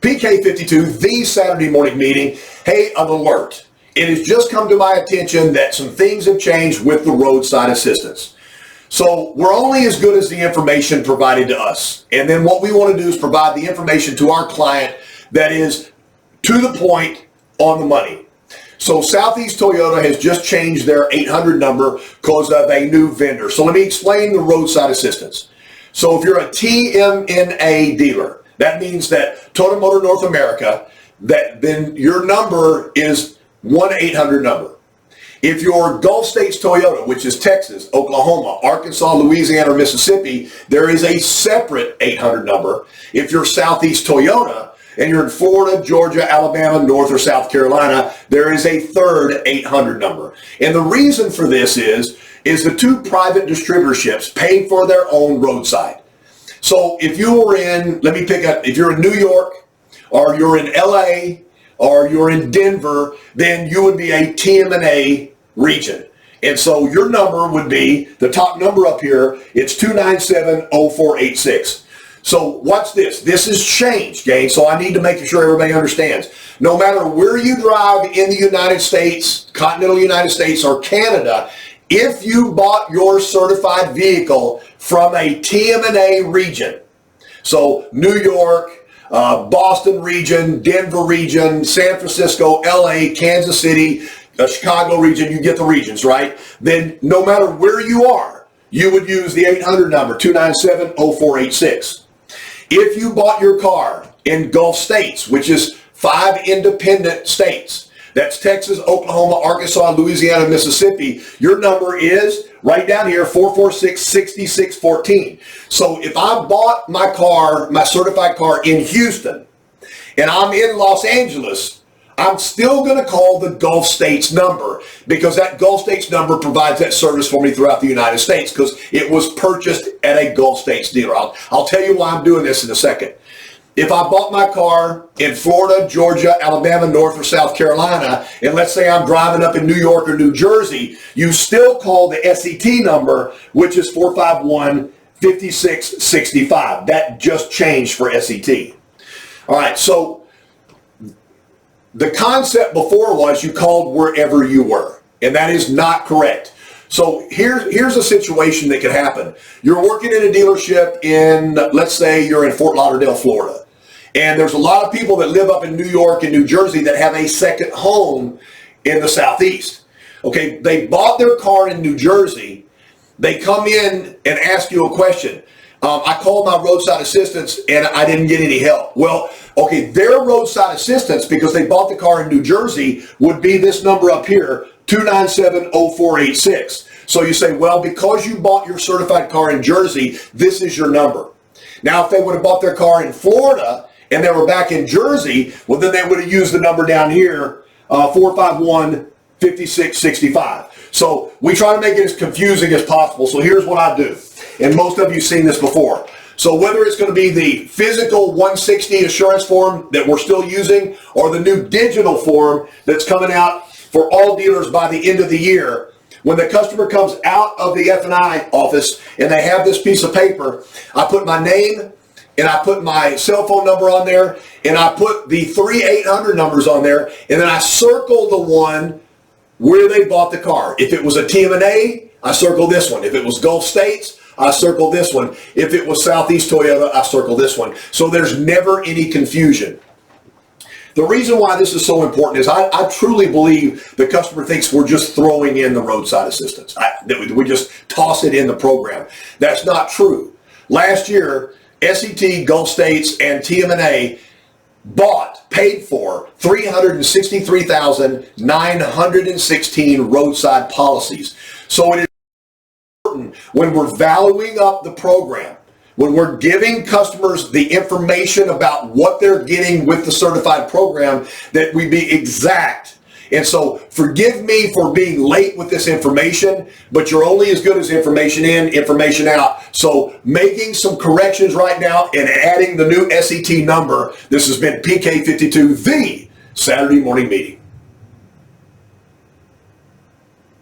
PK52, the Saturday morning meeting. Hey, an alert. It has just come to my attention that some things have changed with the roadside assistance. So we're only as good as the information provided to us. And then what we want to do is provide the information to our client that is to the point, on the money. So Southeast Toyota has just changed their 800 number because of a new vendor. So let me explain the roadside assistance. So if you're a TMNA dealer, that means that Toyota Motor North America, then your number is 1-800 number. If you're Gulf States Toyota, which is Texas, Oklahoma, Arkansas, Louisiana, or Mississippi, there is a separate 800 number. If you're Southeast Toyota, and you're in Florida, Georgia, Alabama, North or South Carolina, there is a third 800 number. And the reason for this is the two private distributorships pay for their own roadside. So if you were in, let me pick up, if you're in New York, or you're in LA, or you're in Denver, then you would be a TMNA region. And so your number would be, the top number up here, it's 297-0486. So watch this. This has changed, gang, so I need to make sure everybody understands. No matter where you drive in the United States, continental United States, or Canada, if you bought your certified vehicle from a TMNA region, so New York, Boston region, Denver region, San Francisco, LA, Kansas City, Chicago region, you get the regions, right? Then no matter where you are, you would use the 800 number, 297-0486. If you bought your car in Gulf States, which is 5 independent states, that's Texas, Oklahoma, Arkansas, Louisiana, Mississippi, your number is right down here, 446-6614. So if I bought my car, my certified car in Houston, and I'm in Los Angeles, I'm still going to call the Gulf States number because that Gulf States number provides that service for me throughout the United States because it was purchased at a Gulf States dealer. I'll tell you why I'm doing this in a second. If I bought my car in Florida, Georgia, Alabama, North or South Carolina, and let's say I'm driving up in New York or New Jersey, you still call the SET number, which is 451-5665. That just changed for SET. All right, so the concept before was you called wherever you were, and that is not correct. So here's a situation that could happen. You're working in a dealership in, let's say you're in Fort Lauderdale, Florida, and there's a lot of people that live up in New York and New Jersey that have a second home in the Southeast. Okay, they bought their car in New Jersey, they come in and ask you a question. I called my roadside assistance and I didn't get any help. Well, okay, their roadside assistance, because they bought the car in New Jersey, would be this number up here, 297-0486. So you say, well, because you bought your certified car in Jersey, this is your number. Now, if they would have bought their car in Florida and they were back in Jersey, well, then they would have used the number down here, 451-5665. So we try to make it as confusing as possible. So here's what I do. And most of you have seen this before. So whether it's going to be the physical 160 assurance form that we're still using or the new digital form that's coming out for all dealers by the end of the year, when the customer comes out of the F&I office and they have this piece of paper, I put my name and I put my cell phone number on there and I put the 3 800 numbers on there, and then I circle the one where they bought the car. If it was a TMNA, I circle this one. If it was Gulf States, I circle this one. If it was Southeast Toyota, I circle this one. So there's never any confusion. The reason why this is so important is I truly believe the customer thinks we're just throwing in the roadside assistance. That we just toss it in the program. That's not true. Last year, SET, Gulf States, and TMNA paid for 363,916 roadside policies. So it is important when we're valuing up the program, when we're giving customers the information about what they're getting with the certified program, that we be exact. And so forgive me for being late with this information, but you're only as good as information in, information out. So making some corrections right now and adding the new SET number. This has been PK52, the Saturday morning meeting.